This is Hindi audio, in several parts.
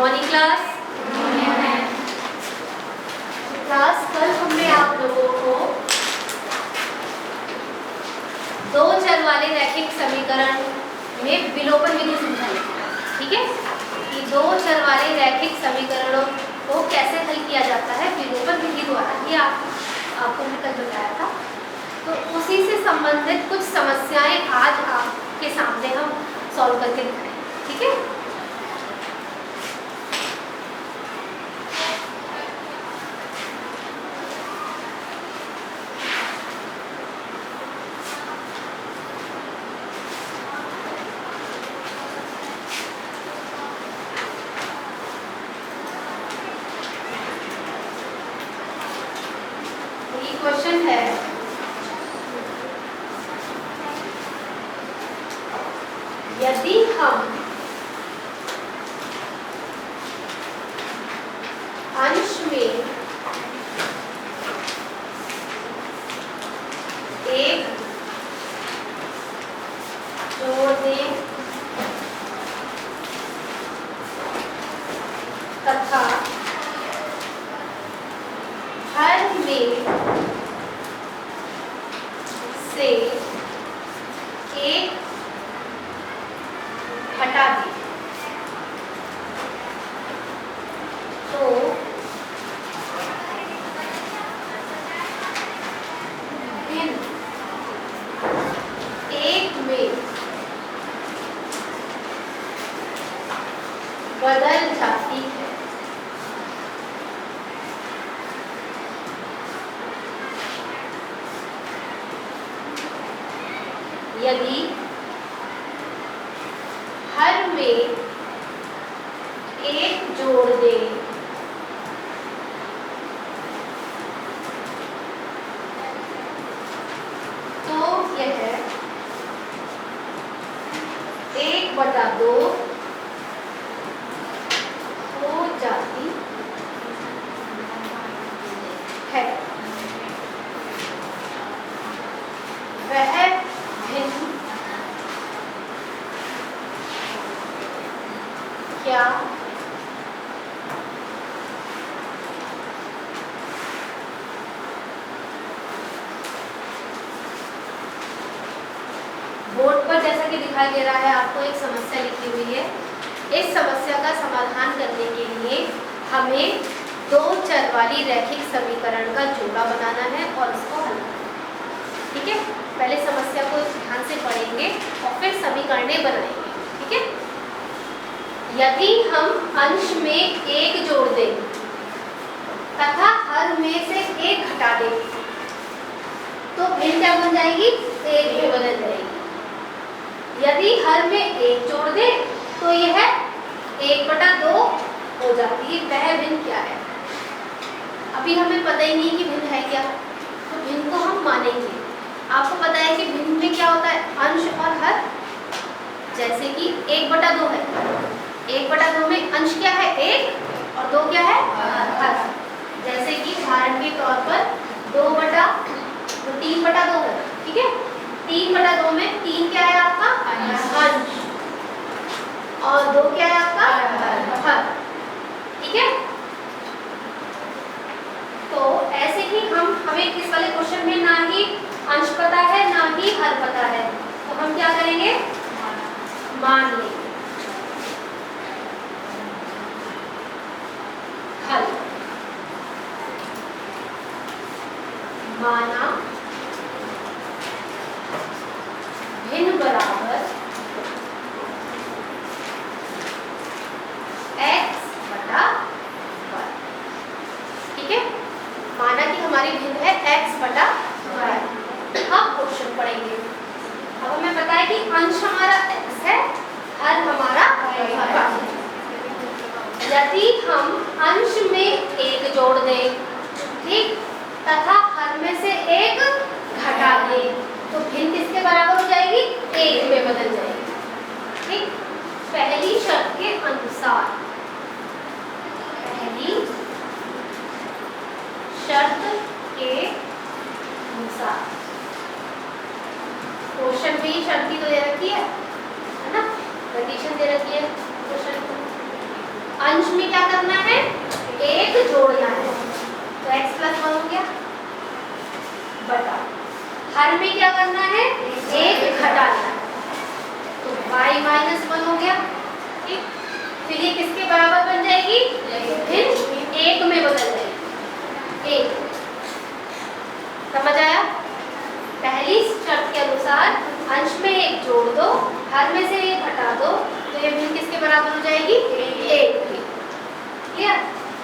Morning class. क्लास कल हमने आप लोगों को दो चर वाले रैखिक समीकरण में विलोपन विधि समझाई, ठीक है, कि दो चर वाले रैखिक समीकरणों को कैसे हल किया जाता है विलोपन विधि द्वारा। ये आपको मैं कल बताया था। तो उसी से संबंधित कुछ समस्याएं आज आपके सामने हम सॉल्व करके दिखाएंगे, ठीक है। क्वेश्चन है, यदि हम अंश में एक जोड़ दें तथा हर में से एक हटा दें तो भिन्न एक में बदल जाती है। यदि हर में एक जोड़ दें तो यह 1/2 हो जाती है। वह भिन्न क्या बोर्ड पर जैसा कि दिखाई दे रहा है आपको एक समस्या लिखी हुई है। इस समस्या का समाधान करने के लिए हमें दो चर वाली रैखिक समीकरण का जोड़ा बनाना है और इसको हल करना है, ठीक है। पहले समस्या को ध्यान से पढ़ेंगे और फिर समीकरणें बनाएंगे, ठीक है। यदि हम अंश में एक जोड़ दें तथा हर में से एक घटा दें तो भिन्न क्या बन जाएगी, एक में बदल जाएगी। यदि हर में एक जोड़ दें तो यह 1/2 हो जाती है। वह भिन्न क्या है, अभी हमें पता ही नहीं कि भिन्न है क्या, तो भिन्न को हम मानेंगे। आपको पता है कि भिन्न में क्या होता है, अंश और हर। जैसे कि 1/2 है, 1/2 में अंश क्या है, 1 और 2 क्या है, हर। जैसे कि उदाहरण के तौर पर 3/2 है, ठीक है। 3/2 में 3 क्या है आपका, अंश, और 2 क्या है आपका, हर, ठीक है। तो ऐसे ही हमें इस वाले क्वेश्चन में ना ही अंश पता है ना ही हर पता है, तो हम क्या करेंगे, मान लेंगे। हल माना भिन्न बराबर x/y, ठीक है। माना कि हमारी भिन्न है x/y। अब क्वेश्चन पढ़ेंगे। अब हमें पता है कि अंश हमारा x है, हर हमारा y है। यदि हम अंश में एक जोड़ दें, ठीक, तथा हर में से एक घटा दें तो भिन्न किसके बराबर हो जाएगी, 1 में बदल जाएगी, ठीक। पहली शर्त के अनुसार, पहली शर्त के अनुसार क्वेश्चन में ही शर्त तो दे रखी है ना, कंडीशन दे रखी है क्वेश्चन। अंश करना है, एक जोड़ना है। तो x + 1 हो गया बटा हर में क्या करना है, एक घटाना है, तो y - 1 हो गया। ठीक, फिर ये किसके बराबर बन जाएगी, फिर एक में बदल जाएगी, एक। समझ आया? पहली शर्त के अनुसार अंश में एक जोड़ दो, हर में से एक घटा दो, तो ये भिन्न किसके बराबर हो जाएगी, एक की। क्लियर?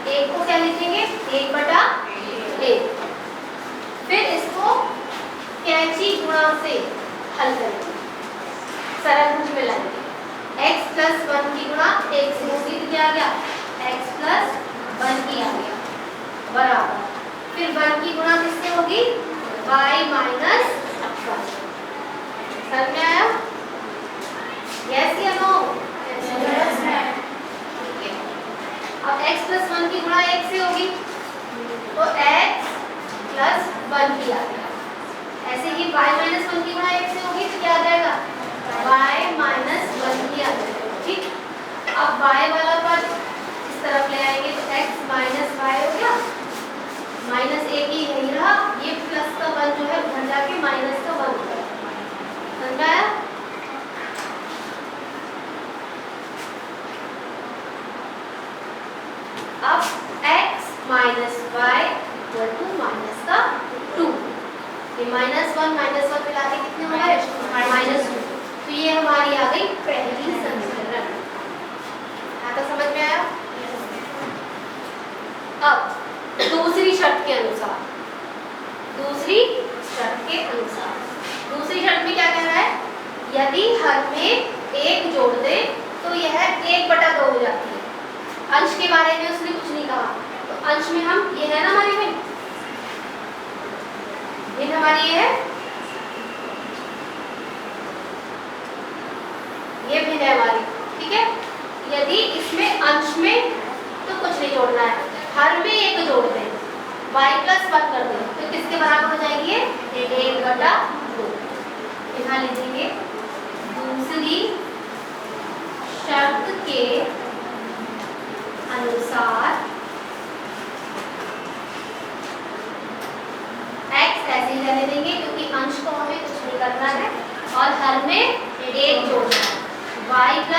एक को क्या लिखेंगे, 1/1। फिर इसको कैंची गुणा से हल करेंगे, सरल रूप में लाएंगे। x + 1 की गुणा 1 से होगी तो क्या आ गया, x + 1 की आ गया बराबर, फिर 1 की गुणा किससे होगी, y - 1। समझ में आया? यस या नो? Yes ma'am. ठीक है, अब x + 1 की गुणा 1 से होगी तो x + 1 की आ गया। ऐसे ही y - 1 की गुणा 1 से होगी तो क्या आ जाएगा, y - 1 की आ जाएगा। ठीक, अब y वाला पद इस तरफ ले आएंगे तो x - y हो गया, -1 ही यही रहा, ये प्लस का 1 जो है उधर जाके माइनस का 1 हो गया। समझ आया? अब x - y = -2, ये -1 मिला के कितने हो गए, -2। तो ये हमारी आ गई पहली समीकरण। आता समझ में आया? अब दूसरी शर्त के अनुसार, दूसरी शर्त में क्या कह रहा है, यदि हर में एक जोड़ दे तो यह 1/2 हो जाती है। अंश के बारे में उसने कुछ नहीं कहा, तो अंश में हम, ये है ना हमारी भिन्न हमारी ये है, ये भिन्न है हमारी। ठीक है, यदि इसमें अंश में तो कुछ नहीं जोड़ना है, हर में एक जोड़ दें, y + 1 कर दें, तो किसके बराबर हो जाएगी ये, 1/2। यहाँ लिखेंगे दूसरी शर्त के अनुसार x ऐसे ही रहने देंगे क्योंकि अंश को हमें कुछ नहीं करना है, और हर में एक जोड़ना है, y +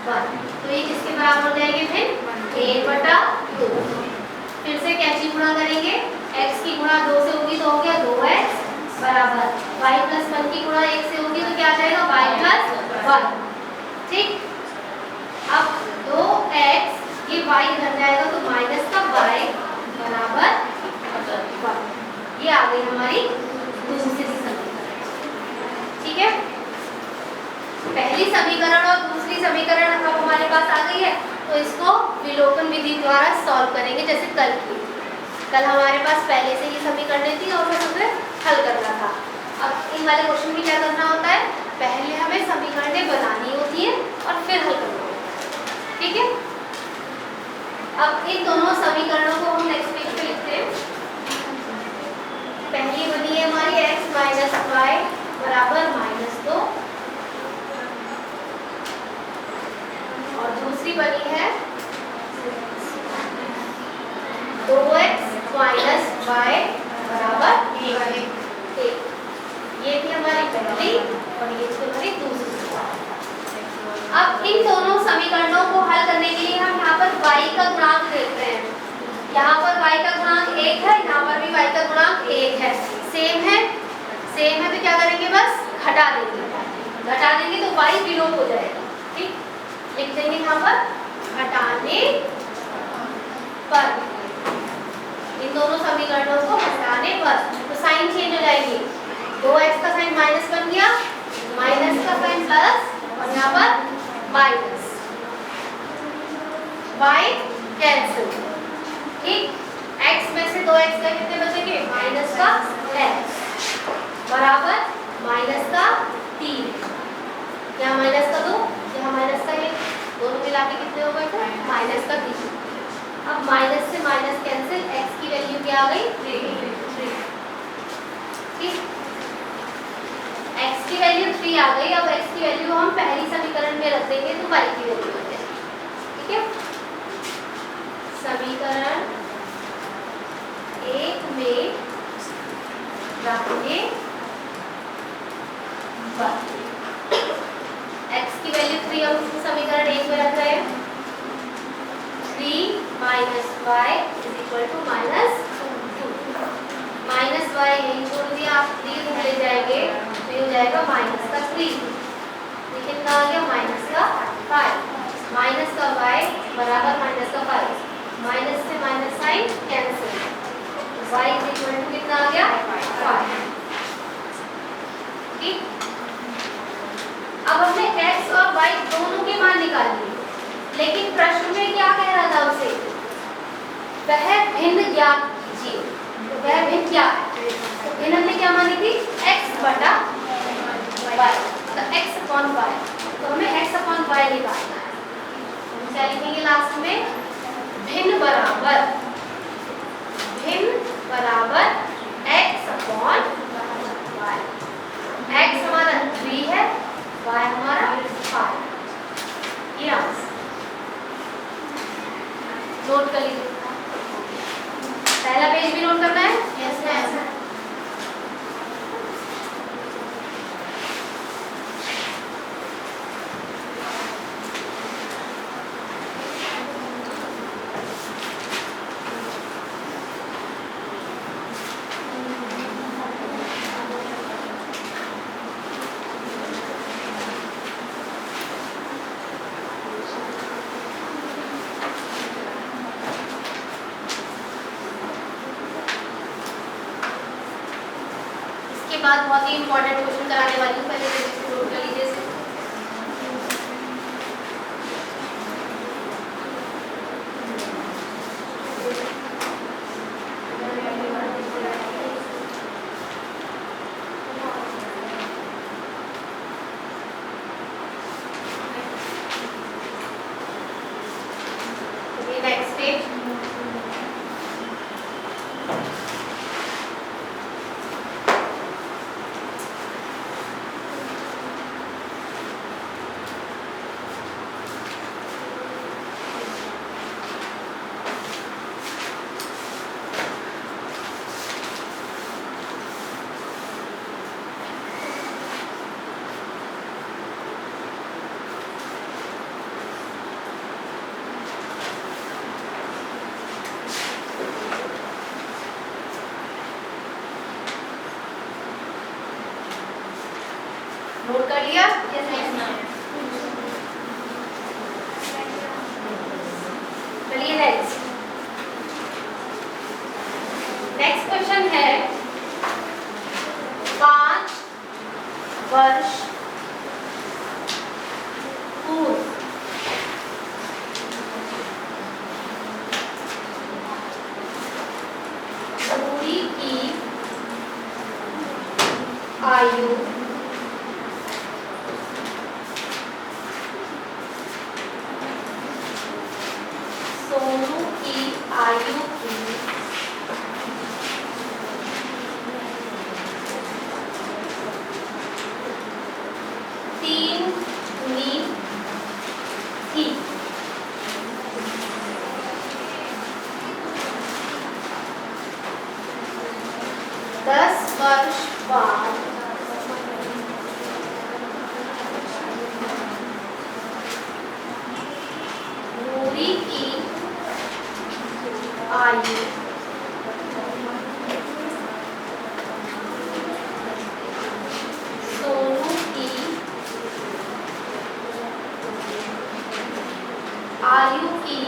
1, तो ये किसके बराबर हो जाएगी, फिर 1/2। फिर से कैंची गुणा करेंगे, x की गुणा 2 से होगी तो हो गया 2x बराबर y + 1 की गुणा 1 से होगी तो क्या आ जाएगा, y + 1। ठीक, अब 2x, ये y घट जाएगा तो माइनस का y बराबर 1। ये आ गई हमारी दूसरी समीकरण। ठीक है, पहली समीकरण और दूसरी समीकरण अब हमारे पास आ गई है, तो इसको विलोपन विधि द्वारा सॉल्व करेंगे। जैसे कल हमारे पास पहले से ही समीकरणें थी और हमें हल करना था। अब इन वाले क्वेश्चन में क्या करना होता है, पहले हमें समीकरणें बनानी होती है और फिर हल करना होता है। ठीक है, अब इन दोनों समीकरणों को हम नेक्स्ट पेज पे लिखते हैं। पहली बनी है हमारी x - y बराबर -2, और दूसरी बनी है 2x - y बराबर 1। ये थी हमारी पहली और ये थी हमारी दूसरी। अब इन दोनों समीकरणों को हल करने के लिए हम यहाँ पर y का गुणांक देख रहे हैं। यहाँ पर y का गुणांक 1 है, यहाँ पर भी y का गुणांक 1 है। सेम है तो क्या करेंगे, बस घटा देंगे तो y विलोप हो जाएगा। ठीक, लिख देंगे यहाँ पर घटाने पर, इन दोनों समीकरणों को घटाने पर तो साइन चेंज हो जाएगी, 2x का साइन माइनस बन गया, माइनस का साइन प्लस, और यहाँ पर माइनस, y कैंसिल। ठीक, x में से 2x का कितने बचेंगे, माइनस का x बराबर माइनस का 3, यहाँ माइनस का 2, यहाँ माइनस का 1, दोनों मिला के कितने हो गए, माइनस का 3। अब माइनस से माइनस कैंसिल, x की वैल्यू क्या आ गई, 3। ठीक, x की वैल्यू 3 आ गई। अब x की वैल्यू हम पहली समीकरण में रख देंगे तो y की वैल्यू हो जाएगी। ठीक है, रखने पर। x की वैल्यू 3 हम समीकरण 1 में रख रहे हैं। 3 minus Y is equal to minus 2। Minus Y यहीं छोड़ दिया आप, 3 इधर ले जाएंगे तो ये हो जाएगा माइनस का 3। ये कितना आ गया? माइनस का 5। माइनस का y बराबर माइनस का 5। माइनस से minus sign cancel. y is equal to कितना आ गया? 5। ठीक। अब हमने x और y दोनों के मान निकाल लिए, लेकिन प्रश्न में क्या कह रहा था हमसे? वह भिन्न ज्ञात कीजिए। तो वह भिन्न क्या है? तो भिन्न हमने क्या मानी थी? x बटा y, तो x अपॉन y। तो हमें x अपॉन y निकालना है। हम क्या लिखेंगे लास्ट में? भिन्न बराबर x अपॉन y। x हमारा 3 है, y हमारा 5। ये आंसर नोट कर लीजिए। पहला पेज भी नोट करना है। Yes ma'am. बाद बहुत ही इंपॉर्टेंट क्वेश्चन कराने वाली हूँ, पहले से नोट कर लीजिए। Next page. नोट कर लिया? चलिए नेक्स्ट क्वेश्चन है। 5 वर्ष पूर्व सूरी की आयु सोनू की आयु की 3 गुनी थी। दस वर्ष बाद नूरी की आयु सोनू की आयु की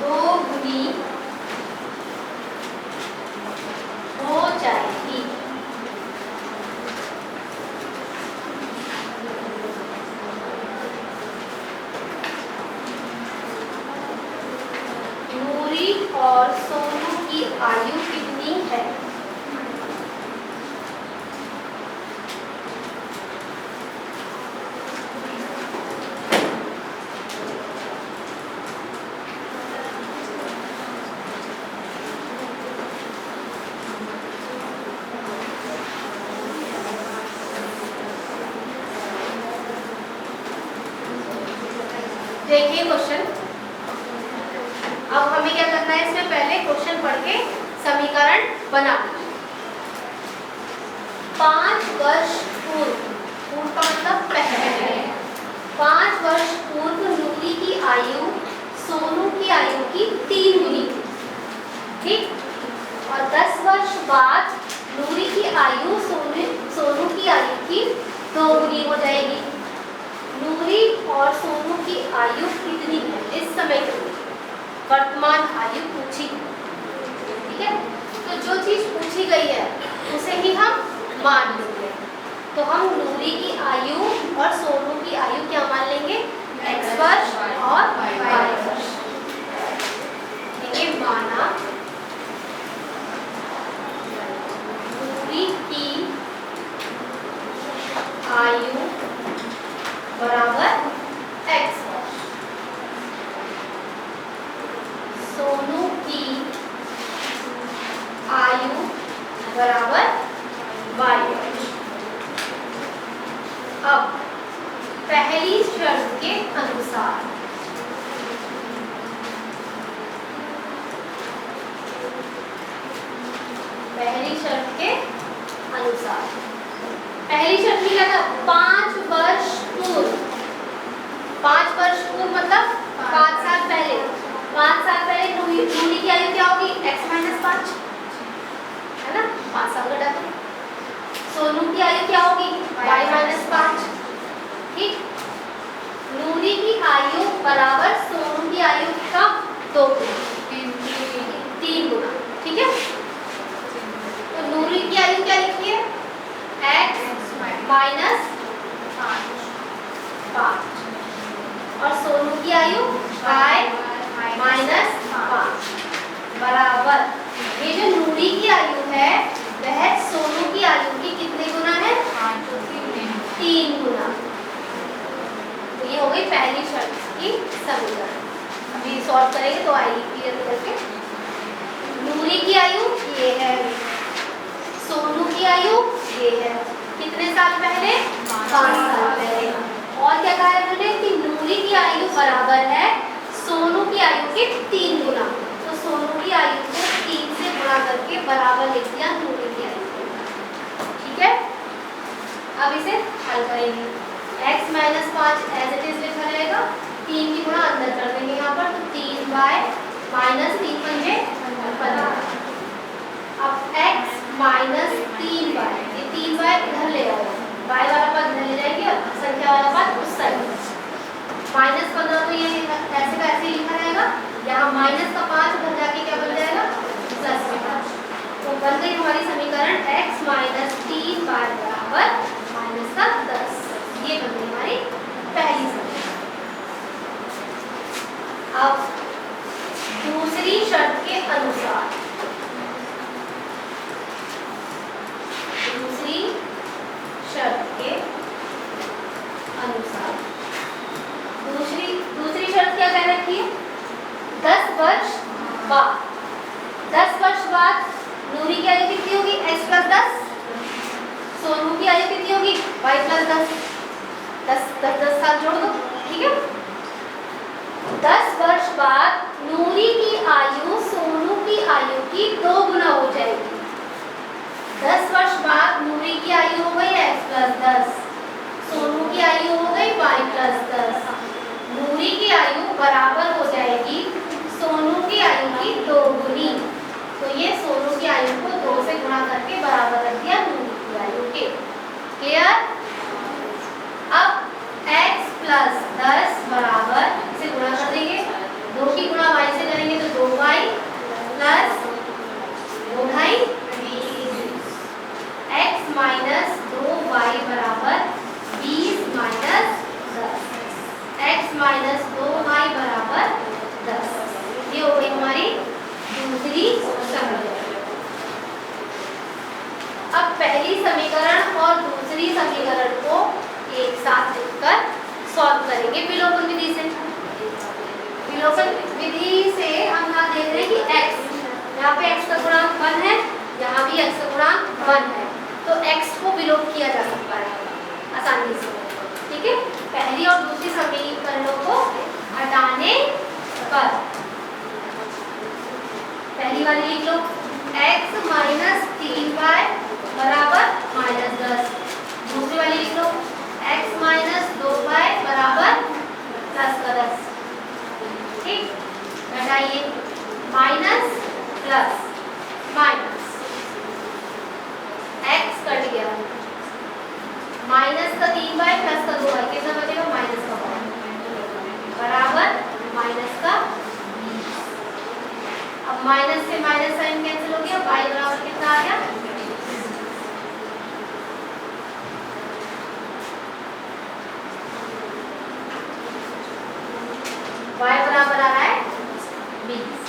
2 गुनी हो जाएगी। नूरी और सोनू की आयु कितनी है? देखिए क्वेश्चन। अब हमें क्या करना है, इसमें पहले क्वेश्चन पढ़ के समीकरण बना। 5 वर्ष पूर्व, पूर्व का मतलब पहले, 5 वर्ष पूर्व नूरी की आयु सोनू की आयु की 3 गुनी थी, ठीक। और 10 वर्ष बाद नूरी की आयु सोनू की आयु की 2 गुनी हो जाएगी। नूरी और सोनू की आयु कितनी है इस समय की वर्तमान आयु पूछी, ठीक है। तो जो चीज पूछी गई है उसे ही हम मान लेंगे। तो हम नूरी की आयु और सोनू की आयु क्या मान लेंगे, x वर्ष और y वर्ष। ये माना नूरी की आयु बराबर x वर्ष, सोनू की आयु बराबर y वर्ष। अब पहली शर्त के अनुसार पहली शर्त में क्या था, 5 वर्ष पूर्व, 5 वर्ष पूर्व मतलब 5 साल पहले, 5 साल पहले नूरी की आयु क्या होगी, x - 5, है ना, 5 साल घटा दो। सोनू की आयु क्या होगी, y - 5, ठीक। नूरी की आयु बराबर सोनू की आयु का 2 गुना, 3 गुना, ठीक है। तो नूरी की आयु क्या लिखी है, x - 5 और सोनू की आयु y - 5 बराबर, ये जो नूरी की आयु है वह सोनू की आयु की कितने गुना है, 3 गुना। तो ये हो गई पहली शर्त की समीकरण। अभी सॉल्व करेंगे तो आएगी क्लियर करके। नूरी की आयु ये है, सोनू की आयु ये है, कितने साल पहले, 5 साल पहले। और क्या कहा है उन्होंने कि नूरी की आयु बराबर है सोनू की आयु के 3 गुना। तो सोनू की आयु को 3 से गुणा करके बराबर लिख दिया नूरी की आयु को, ठीक है। अब इसे हल करेंगे, x - 5 एज इट इज लिखा जाएगा, 3 की गुणा अंदर कर देंगे यहाँ पर, तो 3y - 3 पंजे 15। अब x - 3y, ये 3y इधर ले आओ, y वाला पद इधर ले जाएंगे और संख्या वाला पद उस साइड। -15 तो ये ऐसे का ऐसे लिखा जाएगा, यहाँ माइनस का 5 उधर जाके क्या बन जाएगा, +5। तो बन गई हमारी समीकरण x - 3y बराबर -10। ये बन गई हमारी पहली समीकरण। अब दूसरी शर्त के अनुसार, दूसरी शर्त शर्त क्या कह रखी है, 10 वर्ष बाद नूरी की आयु कितनी होगी, x + 10, सोनू की आयु कितनी होगी, y + 10, 10 साल जोड़ दो, ठीक है। 10 वर्ष बाद नूरी की आयु सोनू की आयु की 2 गुना हो जाएगी। 10 वर्ष बाद नूरी की आयु हो गई x + 10, सोनू की आयु हो गई y + 10। नूरी की आयु बराबर हो जाएगी सोनू की आयु की 2 गुनी। तो ये सोनू की आयु को 2 से गुणा करके बराबर रख दिया नूरी की आयु के, क्लियर। अब x + 10 बराबर, इसे गुणा कर देंगे, 2 की गुणा y से करेंगे तो 2y + 2y, x - 2y बराबर 20 - 10, x - 2y बराबर 10। ये हो गई हमारी दूसरी समीकरण। अब पहली समीकरण और दूसरी समीकरण को एक साथ लिखकर सॉल्व करेंगे विलोपन विधि से। विलोपन विधि से हम यहाँ देख रहे हैं कि x, यहाँ पे x का गुणांक 1 है, यहाँ भी x का गुणांक 1 है, तो x को विलोप किया जा सकता है आसानी से, ठीक है। पहली और दूसरी समीकरणों को हटाने पर बराबर आ रहा है 20।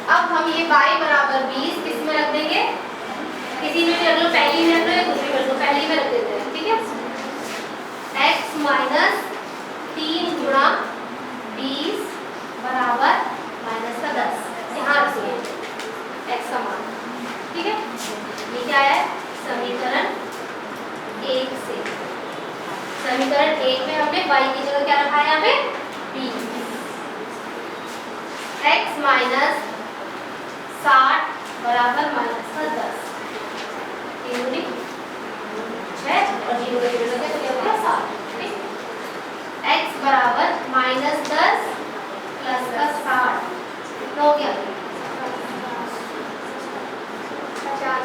अब हम ये y बराबर 20 किस में रख देंगे, किसी में भी रख लो, पहली में रख लो या दूसरी में रख लो, पहली में रख देते हैं, ठीक है। x माइनस 3 गुणा 20 बराबर माइनस का 10, यहाँ रखिए x का मान, ठीक है। ये क्या है, समीकरण 1 से। समीकरण 1 में हमने y की जगह क्या रखा है, यहाँ पे 20। x माइनस 60 बराबर माइनस का 10, 3 गुनी 6 और 0 का 0 लगे तो क्या होगा 7, ठीक। x बराबर माइनस 10 प्लस का 60 कितना हो गया 50,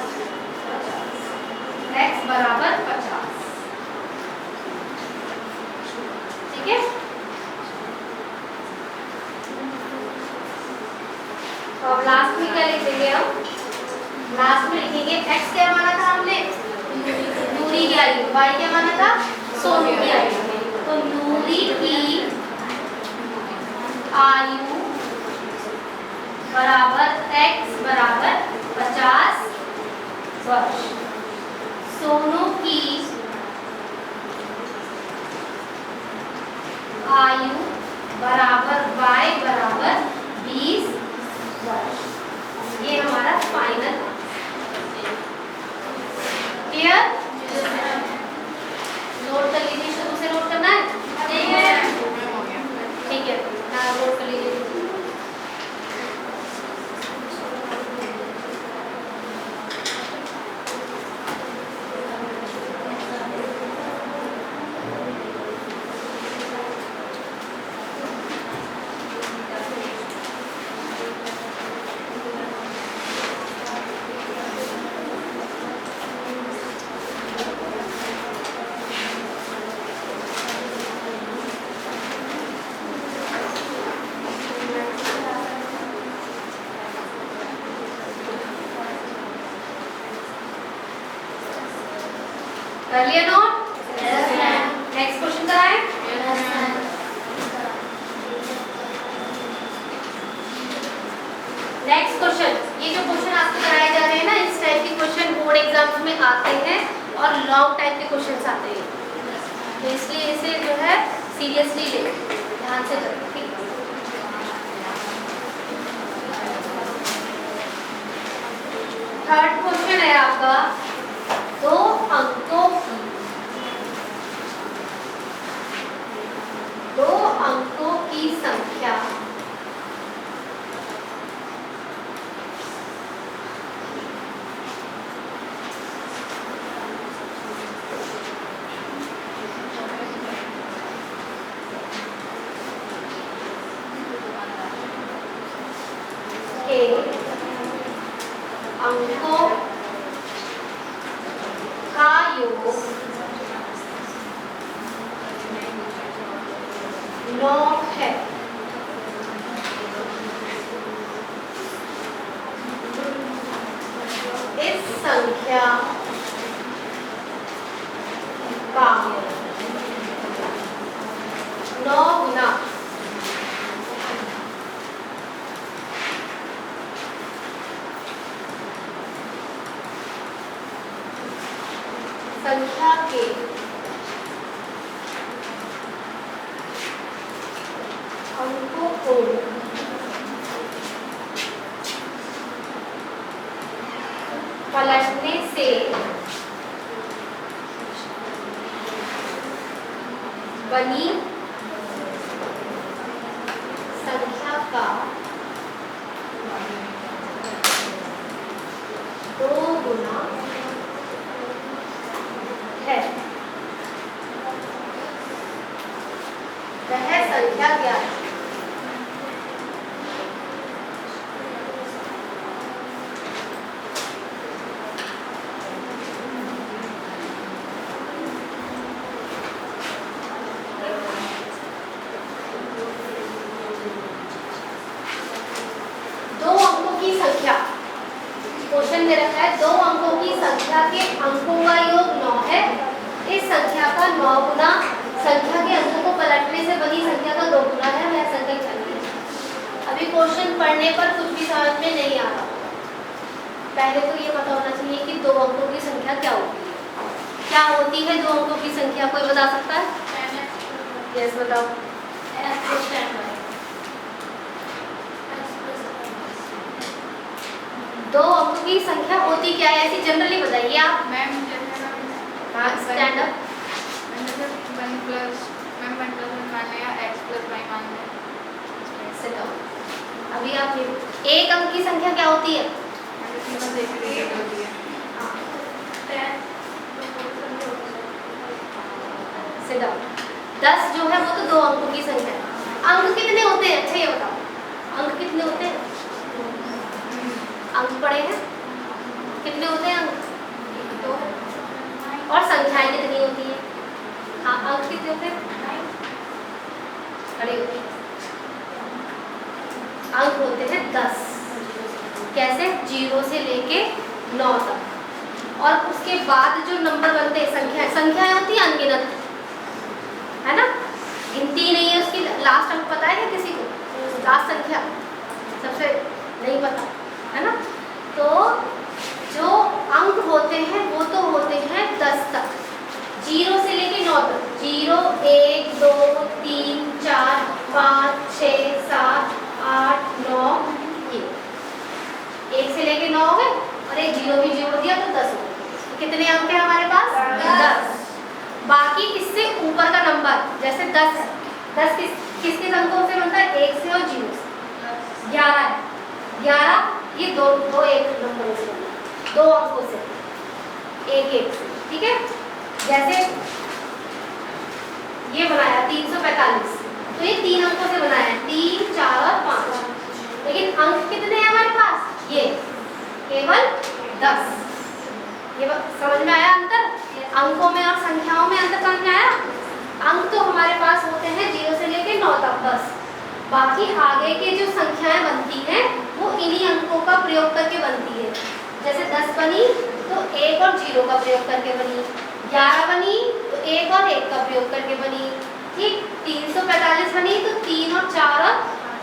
x बराबर 50, ठीक है। तो अब लास्ट में क्या लिखेंगे, हम लास्ट में लिखेंगे x क्या माना था हमने, नूरी की आयु, y क्या माना था, सोनू की आयु। तो नूरी की आयु बराबर x बराबर 50 वर्ष, सोनू की आयु बराबर y बराबर 20 वर्ष। ये हमारा फाइनल क्लियर। नोट कर लीजिए, शुरू से नोट करना है, ठीक है, ठीक है, नोट कर लीजिए। कर लिया नोट, नेक्स्ट क्वेश्चन कराएं। नेक्स्ट क्वेश्चन, ये जो क्वेश्चन आपको कराए जा रहे हैं ना, इस टाइप के क्वेश्चन बोर्ड एग्जाम्स में आते हैं और लॉन्ग टाइप के क्वेश्चन आते हैं, तो इसलिए इसे जो है सीरियसली ले, ध्यान से करें, ठीक। थर्ड क्वेश्चन है आपका, 2 अंकों की 2 अंकों की संख्या के अंकों का योग 9 है। इस संख्या का 9 गुना संख्या के अंकों को पलटने से बनी संख्या का 2 गुना है। वह संख्या क्या है? दे रखा है 2 अंकों की संख्या के अंकों का योग 9 है। इस संख्या का 9 गुना संख्या के अंकों को पलटने से बनी संख्या का 2 गुना है। वह संख्या चलिए, अभी क्वेश्चन पढ़ने पर कुछ भी समझ में नहीं आ रहा, पहले तो ये पता होना चाहिए कि 2 अंकों की संख्या क्या होती है। क्या होती है 2 अंकों की संख्या, कोई बता सकता है? यस बताओ। 2 अंकों की संख्या होती क्या है, ऐसी जनरली बताइए आप। मैम हाँ स्टैंड अप। अभी आप एक अंक की संख्या क्या होती है? Sit down. 10 जो है वो तो 2 अंकों की संख्या है। अंक कितने होते हैं, अच्छा ये बताओ, अंक कितने होते हैं? अंक पढ़े हैं, कितने होते हैं अंक? 2। और संख्याएं कितनी होती हैं? हाँ अंक कितने होते हैं? खड़े होते हैं। अंक होते हैं 10। कैसे? 0 से लेके 9 तक। और उसके बाद जो नंबर बनते हैं संख्याएं होती हैं अनगिनत, है ना, गिनती नहीं है उसकी। लास्ट अंक पता है क्या किसी को? लास्ट संख्या सबसे नहीं पता, है ना। तो जो अंक होते हैं वो तो होते हैं 10 तक, 0 से लेके 9 तक। 0 1 2 3 4 5 6 7 8 9 ये 1 से लेके 9 हो गए, और एक 0 भी जोड़ दिया तो 10 हो गए। कितने अंक है हमारे पास? 10। बाकी इससे ऊपर का नंबर जैसे 10 है, 10 किसके अंकों से बनता है? 1 से और 0 से। 11 है, 11 ये दो एक नंबरों से बनता है, 2 अंकों से, 1 1 से, ठीक है। जैसे ये बनाया 345, तो ये 3 अंकों से बनाया है, 3 4 और 5। लेकिन अंक कितने हैं हमारे पास? ये केवल 10। ये समझ में आया अंतर? अंकों में और संख्याओं में अंतर समझ में आया? अंक तो हमारे पास होते हैं 0 से लेके 9 तक बस। बाकी आगे के जो संख्याएं बनती हैं वो इन्हीं अंकों का प्रयोग करके बनती है। जैसे 10 बनी तो 1 और 0 का प्रयोग करके बनी, 11 बनी तो 1 और 1 का प्रयोग करके बनी, ठीक। 345 बनी तो 3 और 4 और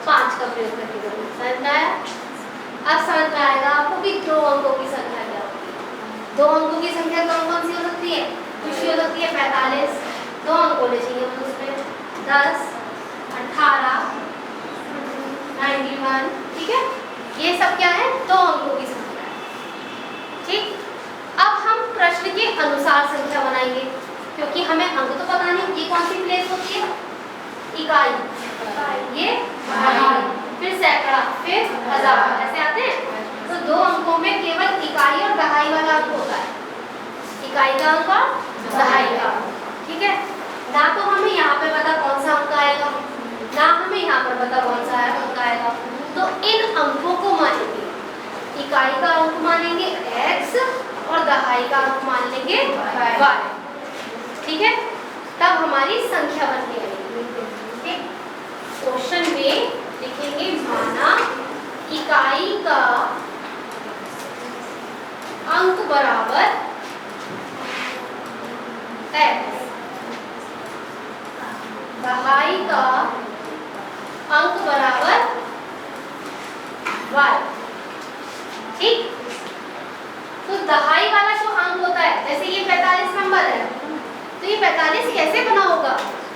5 का प्रयोग करके बनी। समझ में आया? अब समझ में आएगा आपको कि 2 अंकों की संख्या क्या होती है। 2 अंकों की संख्या कौन कौन सी हो सकती है? कुछ हो सकती है 45, 2 अंक होने चाहिए उसमें, 10 18 91, ठीक है। ये सब क्या है? 2 अंकों की संख्या है, ठीक। अब हम प्रश्न के अनुसार संख्या बनाएंगे, क्योंकि हमें अंक तो पता नहीं। ये कौन सी प्लेस होती है? इकाई, ये दहाई, फिर सैकड़ा, फिर हजार, ऐसे आते हैं। तो 2 अंकों में केवल इकाई और दहाई वाला अंक होता है, इकाई का अंक और दहाई का अंक, ठीक है। ना तो हमें यहाँ पे पता कौन सा अंक आएगा, ना हमें यहाँ पर पता कौन सा अंक आएगा। तो इन अंकों को मानेंगे, इकाई का अंक मानेंगे x और दहाई का अंक मान लेंगे y, ठीक है। तब हमारी संख्या बन के आएगी। क्वेश्चन में लिखेंगे माना इकाई का अंक बराबर x, दहाई का अंक बराबर y, ठीक। तो दहाई वाला जो अंक होता है, जैसे ये 45 नंबर है, तो ये 45 कैसे बना होगा?